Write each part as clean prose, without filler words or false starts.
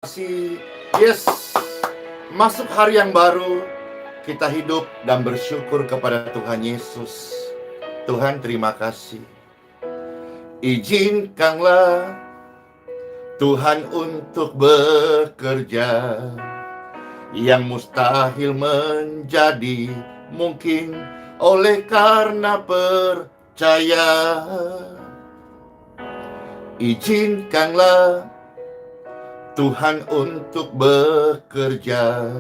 Kasih, yes, masuk hari yang baru, kita hidup dan bersyukur kepada Tuhan Yesus. Tuhan, terima kasih. Izinkanlah Tuhan untuk bekerja, yang mustahil menjadi mungkin oleh karena percaya. Izinkanlah Tuhan untuk bekerja,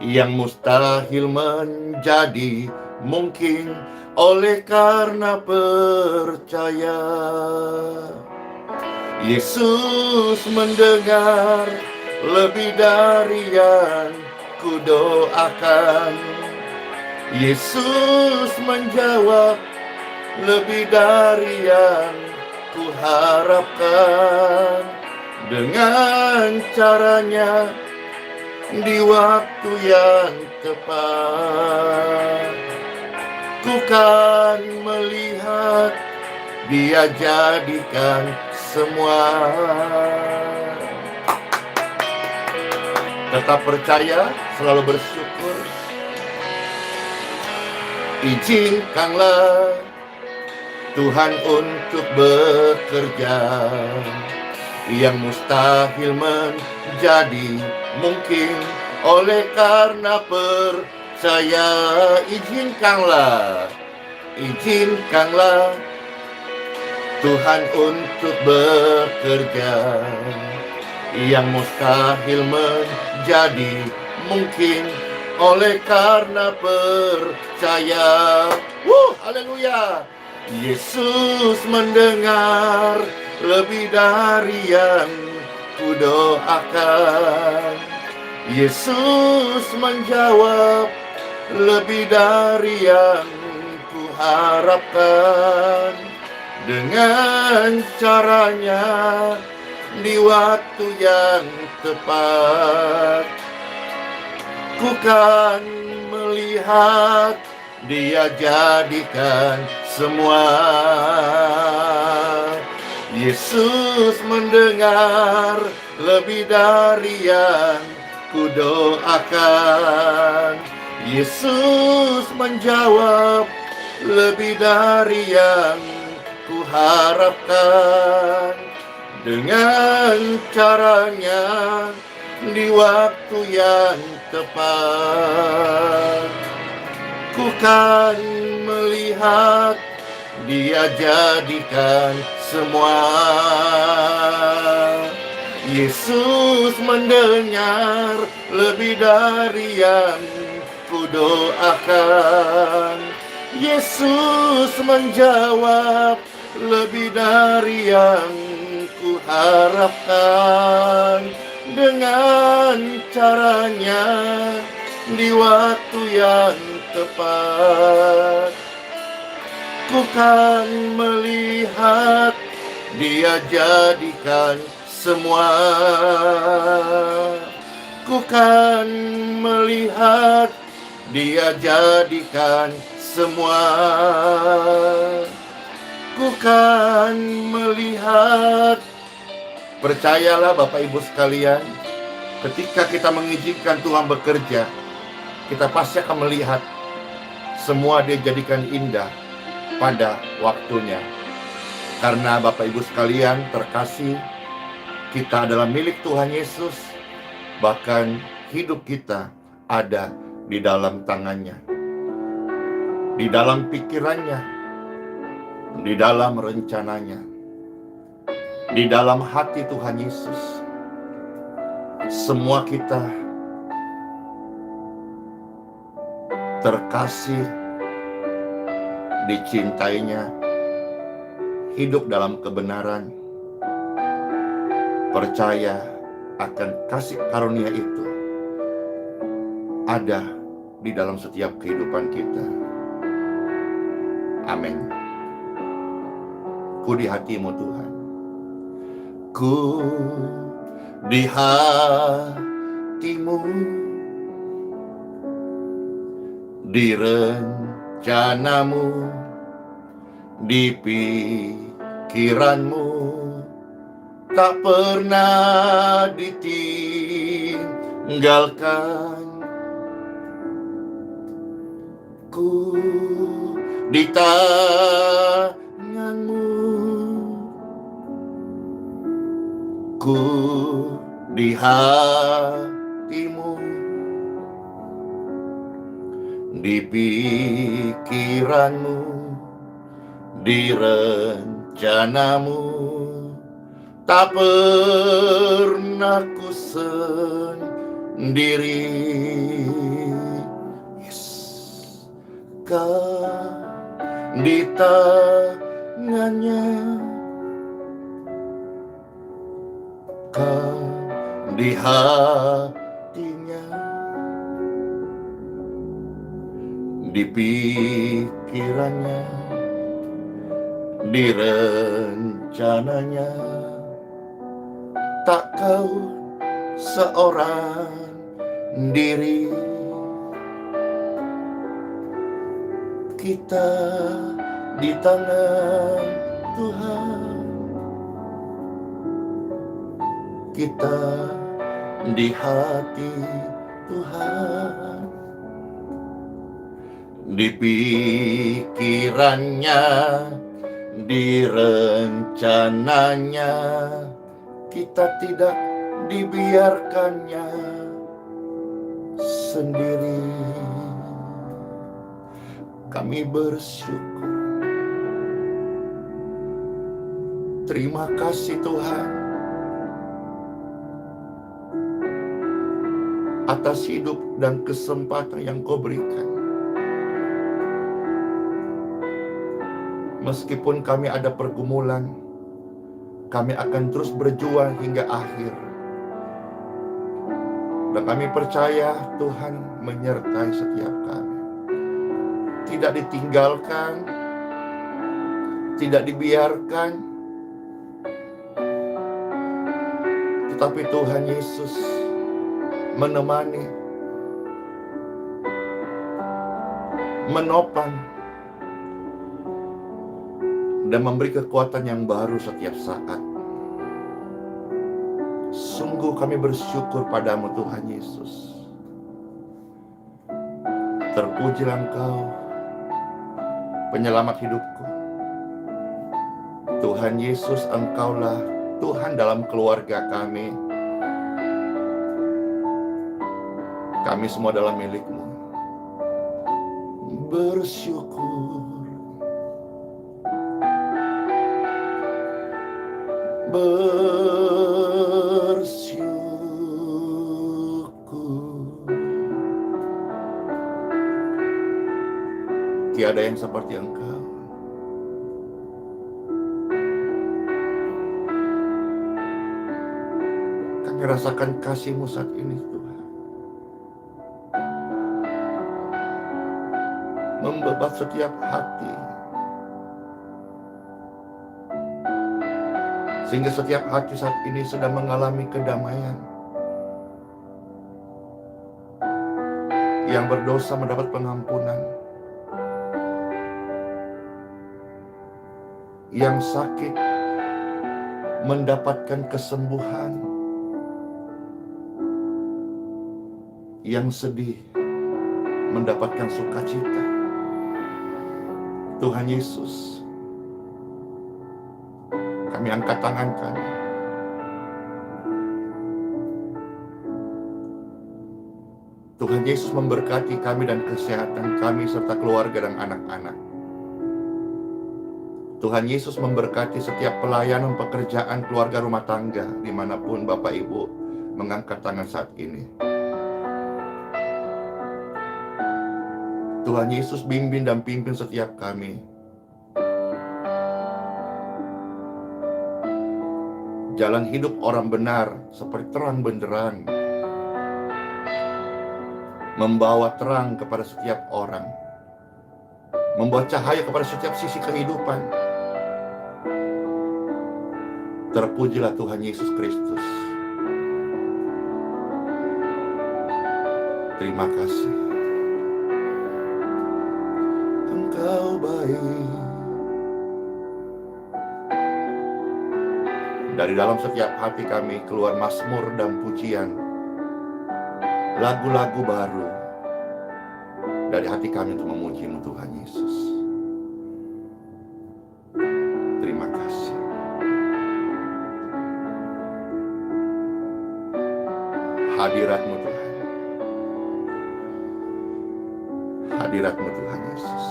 yang mustahil menjadi mungkin oleh karena percaya. Yesus mendengar lebih dari yang kudoakan. Yesus menjawab lebih dari yang kuharapkan. Dengan caranya di waktu yang tepat, ku kan melihat Dia jadikan semua. Tetap percaya, selalu bersyukur. Izinkanlah Tuhan untuk bekerja, yang mustahil menjadi mungkin oleh karena percaya. Izinkanlah Tuhan untuk bekerja, yang mustahil menjadi mungkin oleh karena percaya. Haleluya. Yesus mendengar lebih dari yang kudoakan. Yesus menjawab lebih dari yang kuharapkan. Dengan caranya di waktu yang tepat, ku kan melihat Dia jadikan semua. Yesus mendengar lebih dari yang kudoakan. Yesus menjawab lebih dari yang kuharapkan. Dengan caranya di waktu yang tepat, ku kan melihat Dia jadikan semua. Yesus mendengar lebih dari yang kudoakan. Yesus menjawab lebih dari yang kuharapkan. Dengan caranya di waktu yang tepat, ku kan melihat Dia jadikan semua. Ku kan melihat Dia jadikan semua. Ku kan melihat. Percayalah Bapak Ibu sekalian, ketika kita mengizinkan Tuhan bekerja, kita pasti akan melihat semua Dia jadikan indah pada waktunya. Karena Bapak Ibu sekalian terkasih, kita adalah milik Tuhan Yesus. Bahkan hidup kita ada di dalam tangannya, di dalam pikirannya, di dalam rencananya, di dalam hati Tuhan Yesus. Semua kita terkasih, dicintainya, hidup dalam kebenaran, percaya akan kasih karunia itu ada di dalam setiap kehidupan kita. Amin. Ku di hatimu Tuhan, ku di hatimu, di rencanamu, di pikiranmu, tak pernah ditinggalkan. Ku di tanganmu, ku di hatimu, di pikiranmu, di rencanamu, tak pernah ku sendiri. Kau di tangannya, kau di hatinya, di pikirannya, di rencananya, tak kau seorang diri. Kita di tangan Tuhan, kita di hati Tuhan, di pikirannya, di rencananya, kita tidak dibiarkannya sendiri. Kami bersyukur. Terima kasih Tuhan atas hidup dan kesempatan yang Kau berikan. Meskipun kami ada pergumulan, kami akan terus berjuang hingga akhir. Dan kami percaya Tuhan menyertai setiap kami. Tidak ditinggalkan, tidak dibiarkan, tetapi Tuhan Yesus menemani, menopang, dan memberi kekuatan yang baru setiap saat. Sungguh kami bersyukur padamu Tuhan Yesus. Terpujilah Engkau, penyelamat hidupku. Tuhan Yesus, Engkaulah Tuhan dalam keluarga kami. Kami semua dalam milik-Mu. Bersyukur, bersyukur. Tiada yang seperti Engkau. Kami rasakan kasih-Mu saat ini Tuhan. Membebat setiap hati. Sehingga setiap hati saat ini sedang mengalami kedamaian. Yang berdosa mendapat pengampunan. Yang sakit mendapatkan kesembuhan. Yang sedih mendapatkan sukacita. Tuhan Yesus, kami angkat tangan kami. Tuhan Yesus memberkati kami dan kesehatan kami serta keluarga dan anak-anak. Tuhan Yesus memberkati setiap pelayanan, pekerjaan, keluarga, rumah tangga, dimanapun Bapak Ibu mengangkat tangan saat ini. Tuhan Yesus bimbing dan pimpin setiap kami. Jalan hidup orang benar seperti terang benderang, membawa terang kepada setiap orang, membawa cahaya kepada setiap sisi kehidupan. Terpujilah Tuhan Yesus Kristus. Terima kasih. Engkau baik Dari dalam setiap hati kami keluar mazmur dan pujian, lagu-lagu baru dari hati kami untuk memuji-Mu Tuhan Yesus. Terima kasih. Hadirat-Mu Tuhan. Hadirat-Mu Tuhan Yesus.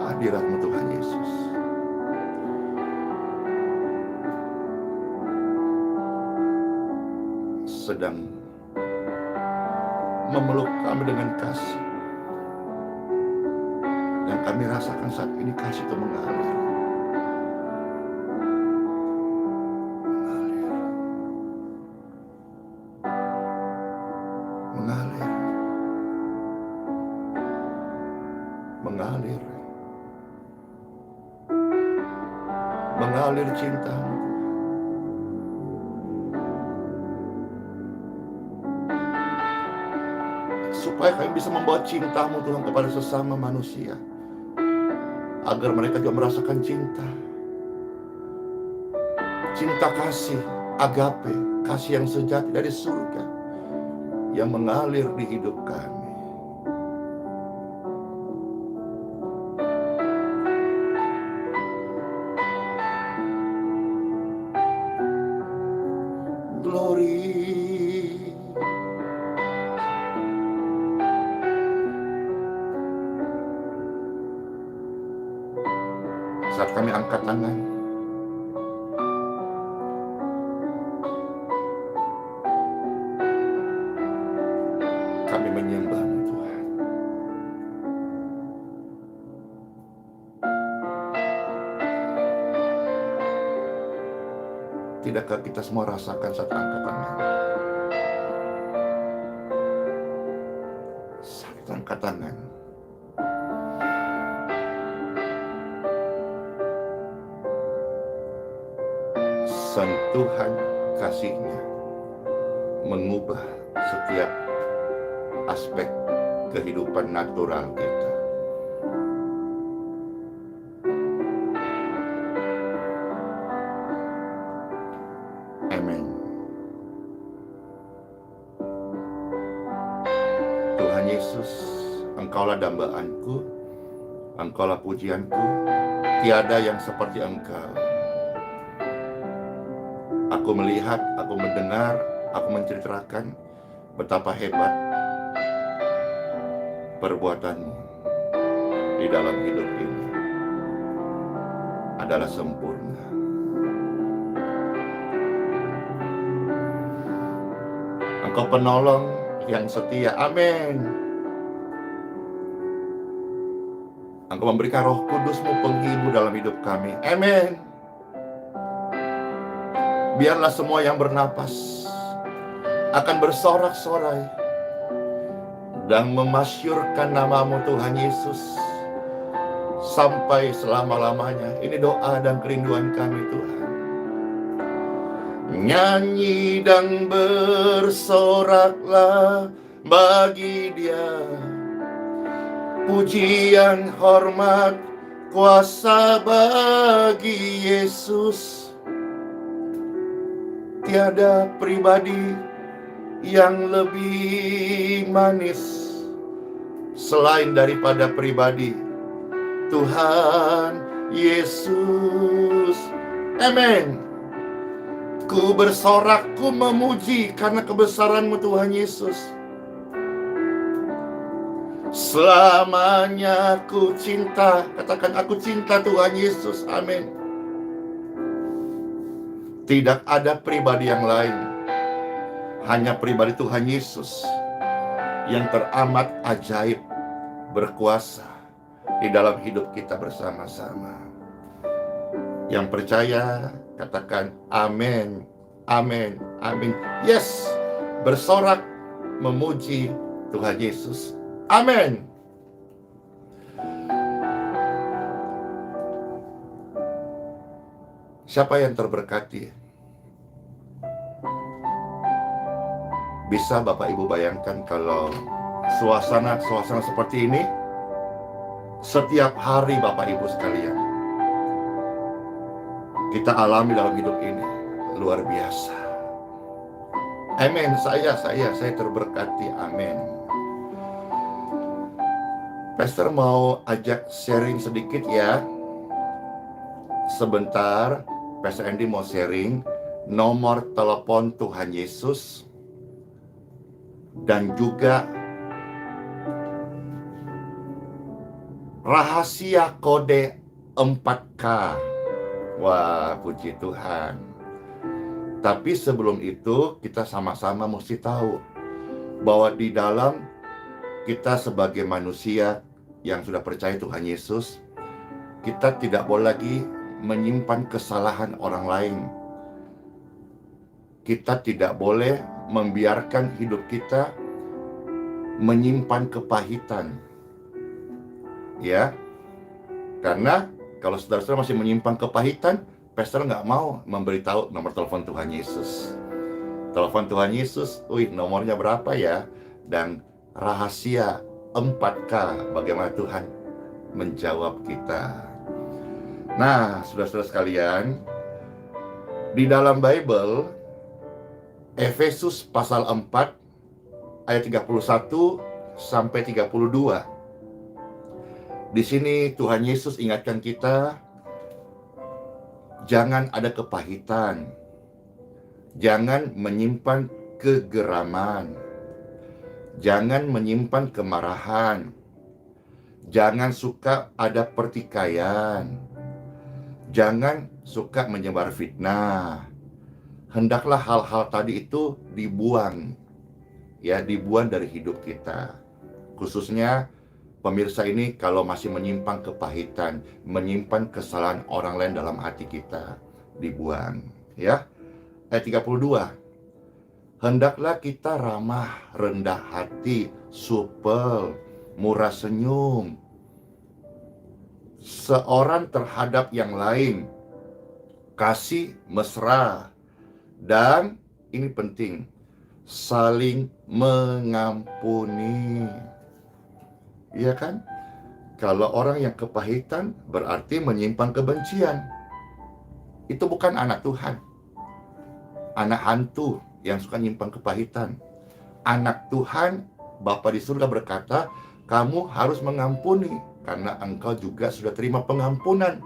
Hadirat-Mu Tuhan Yesus. Sedang memeluk kami dengan kasih. Yang kami rasakan saat ini kasih itu mengalir. Mengalir. Mengalir. Mengalir cinta-Mu. Supaya kami bisa membawa cinta-Mu Tuhan kepada sesama manusia, agar mereka juga merasakan cinta. Cinta kasih, agape, kasih yang sejati dari surga, yang mengalir di hidup kami. Glory. Saat kami angkat tangan, kami menyembah-Mu Tuhan. Tidakkah kita semua rasakan saat angkat tangan? Saat angkat tangan, sentuhan kasih-Nya mengubah setiap aspek kehidupan natural kita. Amin. Tuhan Yesus, Engkaulah dambaanku, Engkaulah pujianku, tiada yang seperti Engkau. Aku melihat, aku mendengar, aku menceritakan betapa hebat perbuatan-Mu di dalam hidup ini adalah sempurna. Engkau penolong yang setia. Amin. Engkau memberikan Roh Kudus-Mu penghibur dalam hidup kami. Amin. Biarlah semua yang bernapas akan bersorak-sorai dan memasyurkan nama-Mu Tuhan Yesus sampai selama-lamanya. Ini doa dan kerinduan kami Tuhan. Nyanyi dan bersoraklah bagi Dia, pujian, hormat, kuasa bagi Yesus. Tiada pribadi yang lebih manis selain daripada pribadi Tuhan Yesus. Amin. Ku bersorak, ku memuji karena kebesaran-Mu Tuhan Yesus. Selamanya ku cinta. Katakan, aku cinta Tuhan Yesus. Amin. Tidak ada pribadi yang lain, hanya pribadi Tuhan Yesus yang teramat ajaib, berkuasa di dalam hidup kita bersama-sama. Yang percaya, katakan amin, amin, amin. Yes, bersorak memuji Tuhan Yesus. Amin. Siapa yang terberkati? Bisa Bapak Ibu bayangkan kalau suasana seperti ini setiap hari Bapak Ibu sekalian. kita alami dalam hidup ini. Luar biasa. Amin. Saya terberkati. Amin. Pastor mau ajak sharing sedikit ya. Sebentar, Pastor Andy mau sharing nomor telepon Tuhan Yesus dan juga rahasia kode 4K. Wah, puji Tuhan. Tapi sebelum itu, kita sama-sama mesti tahu bahwa di dalam kita sebagai manusia yang sudah percaya Tuhan Yesus, kita tidak boleh lagi menyimpan kesalahan orang lain. Kita tidak boleh membiarkan hidup kita menyimpan kepahitan. Ya, karena kalau saudara-saudara masih menyimpan kepahitan, pastor nggak mau memberitahu nomor telepon Tuhan Yesus. Telepon Tuhan Yesus, nomornya berapa ya? Dan rahasia 4K, bagaimana Tuhan menjawab kita. Nah, saudara-saudara sekalian, di dalam Bible, Efesus pasal 4 ayat 31 sampai 32. Di sini Tuhan Yesus ingatkan kita, jangan ada kepahitan, jangan menyimpan kegeraman, jangan menyimpan kemarahan, jangan suka ada pertikaian, jangan suka menyebar fitnah. Hendaklah hal-hal tadi itu dibuang, ya, dibuang dari hidup kita. Khususnya pemirsa ini kalau masih menyimpan kepahitan, menyimpan kesalahan orang lain dalam hati kita, dibuang, ya. Ayat 32. Hendaklah kita ramah, rendah hati, supel, murah senyum, seorang terhadap yang lain, kasih mesra, dan ini penting, saling mengampuni. Iya kan? Kalau orang yang kepahitan berarti menyimpan kebencian. Itu bukan anak Tuhan. Anak hantu yang suka nyimpan kepahitan. Anak Tuhan, Bapa di surga berkata, kamu harus mengampuni karena engkau juga sudah terima pengampunan.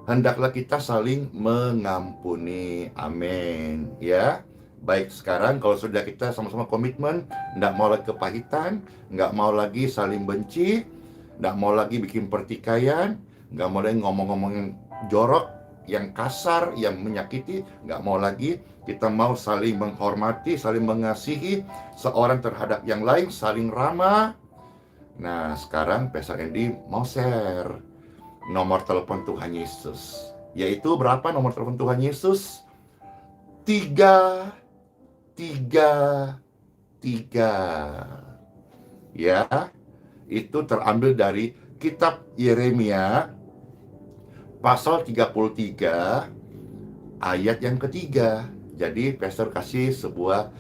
Hendaklah kita saling mengampuni. Amin. Ya. Baik, sekarang kalau sudah kita sama-sama komitmen, nggak mau lagi kepahitan, nggak mau lagi saling benci, nggak mau lagi bikin pertikaian, nggak mau lagi ngomong-ngomong yang jorok, yang kasar, yang menyakiti, nggak mau lagi. Kita mau saling menghormati, saling mengasihi seorang terhadap yang lain, saling ramah. Nah, sekarang Pastor Andy mau share nomor telepon Tuhan Yesus. Yaitu berapa nomor telepon Tuhan Yesus? 3. Ya, itu terambil dari kitab Yeremia pasal 33 ayat yang ketiga. Jadi pastor kasih sebuah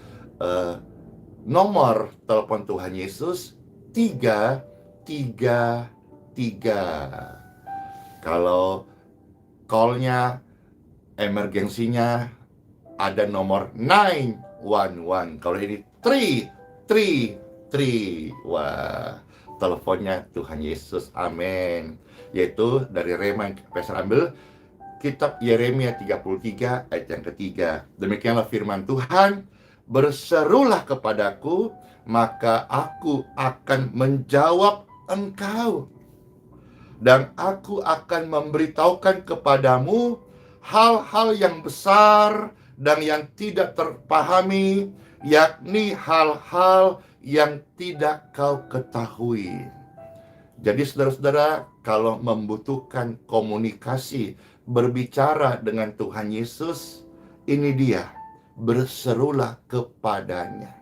nomor telepon Tuhan Yesus 333. Kalau call-nya, emergensinya ada nomor 911. Kalau ini 333. Wah, teleponnya Tuhan Yesus. Amin. Yaitu dari Rema yang pastor ambil, kitab Yeremia 33 ayat yang ketiga. Demikianlah firman Tuhan, berserulah kepadaku, maka aku akan menjawab engkau, dan aku akan memberitahukan kepadamu hal-hal yang besar dan yang tidak terpahami, yakni hal-hal yang tidak kau ketahui. Jadi saudara-saudara, kalau membutuhkan komunikasi, berbicara dengan Tuhan Yesus, ini dia, berserulah kepadanya.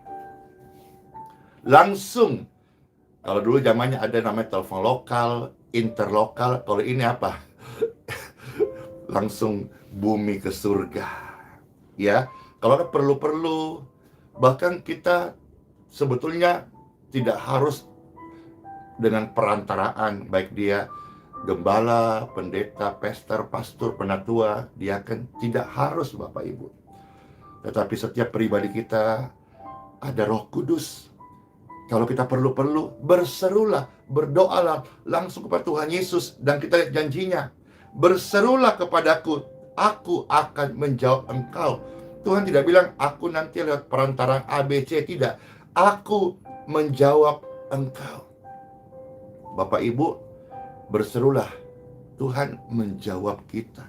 Langsung, kalau dulu zamannya ada namanya telepon lokal, interlokal, kalau ini apa? Langsung bumi ke surga. Ya, kalau ada perlu-perlu, bahkan kita sebetulnya tidak harus dengan perantaraan, baik dia Gembala, pendeta, pester, pastor, penatua, diaken, tidak harus Bapak Ibu. Tetapi setiap pribadi kita ada Roh Kudus. Kalau kita perlu-perlu, berserulah, berdoalah langsung kepada Tuhan Yesus. Dan kita lihat janjinya, berserulah kepadaku, aku akan menjawab engkau. Tuhan tidak bilang, aku nanti lewat perantara ABC, tidak. Aku menjawab engkau. Bapak Ibu, berserulah, Tuhan menjawab kita.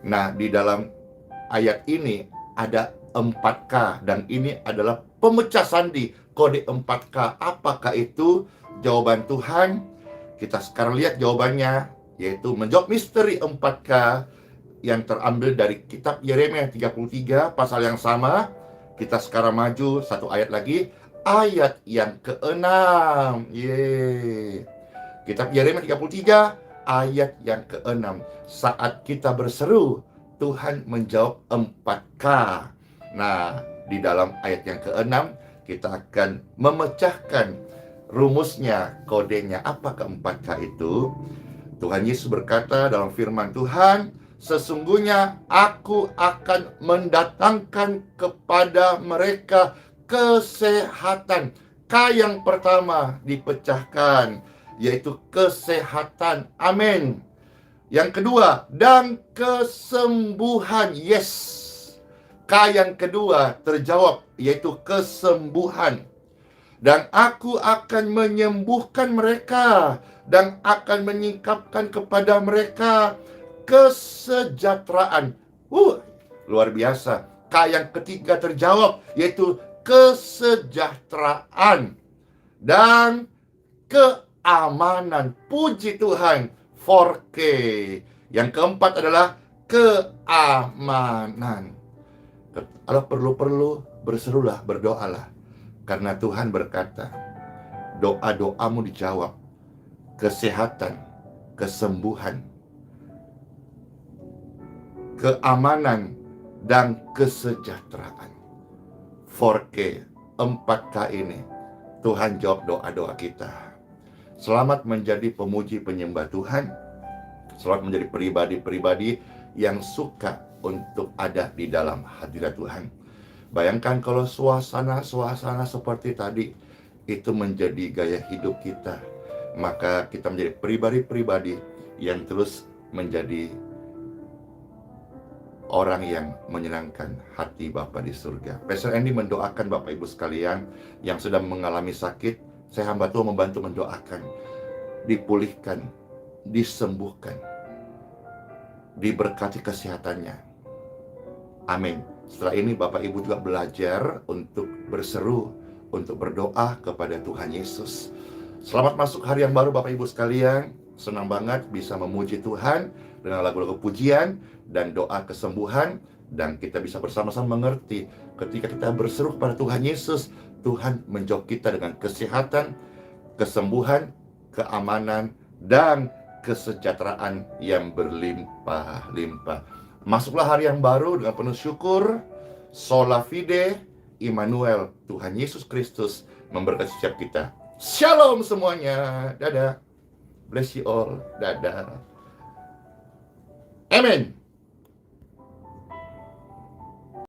Nah, di dalam ayat ini ada 4K, dan ini adalah pemecah sandi, kode 4K. Apakah itu? Jawaban Tuhan, kita sekarang lihat jawabannya, yaitu menjawab misteri 4K yang terambil dari kitab Yeremia 33, pasal yang sama. Kita sekarang maju satu ayat lagi, ayat yang ke-6. Kitab Yeremia 33, ayat yang ke-6. Saat kita berseru, Tuhan menjawab 4K. Nah, di dalam ayat yang ke-6, kita akan memecahkan rumusnya, kodenya. Apakah 4K itu? Tuhan Yesus berkata dalam firman Tuhan, sesungguhnya aku akan mendatangkan kepada mereka kesehatan. K yang pertama dipecahkan, yaitu kesehatan. Amin. Yang kedua, dan kesembuhan. Yes. K yang kedua terjawab, yaitu kesembuhan. Dan aku akan menyembuhkan mereka, dan akan menyingkapkan kepada mereka kesejahteraan. Luar biasa. K yang ketiga terjawab, yaitu kesejahteraan dan keamanan. Puji Tuhan. 4K. Yang keempat adalah keamanan. Kalau perlu-perlu, berserulah, berdoalah. Karena Tuhan berkata, doa-doamu dijawab. Kesehatan, kesembuhan, keamanan, dan kesejahteraan. 4K, 4K ini, Tuhan jawab doa-doa kita. Selamat menjadi pemuji penyembah Tuhan. Selamat menjadi pribadi-pribadi yang suka untuk ada di dalam hadirat Tuhan. Bayangkan kalau suasana-suasana seperti tadi itu menjadi gaya hidup kita, maka kita menjadi pribadi-pribadi yang terus menjadi orang yang menyenangkan hati Bapa di surga. Pastor Andy mendoakan Bapak Ibu sekalian yang sedang mengalami sakit. Saya hamba Tuhan membantu mendoakan, dipulihkan, disembuhkan, diberkati kesehatannya. Amin. Setelah ini Bapak Ibu juga belajar untuk berseru, untuk berdoa kepada Tuhan Yesus. Selamat masuk hari yang baru Bapak Ibu sekalian. Senang banget bisa memuji Tuhan dengan lagu-lagu pujian dan doa kesembuhan. Dan kita bisa bersama-sama mengerti ketika kita berseru kepada Tuhan Yesus, Tuhan menjawab kita dengan kesehatan, kesembuhan, keamanan, dan kesejahteraan yang berlimpah-limpah. Masuklah hari yang baru dengan penuh syukur. Sola fide, Immanuel, Tuhan Yesus Kristus memberkati setiap kita. Shalom semuanya. Dadah. Bless you all. Dadah. Amen.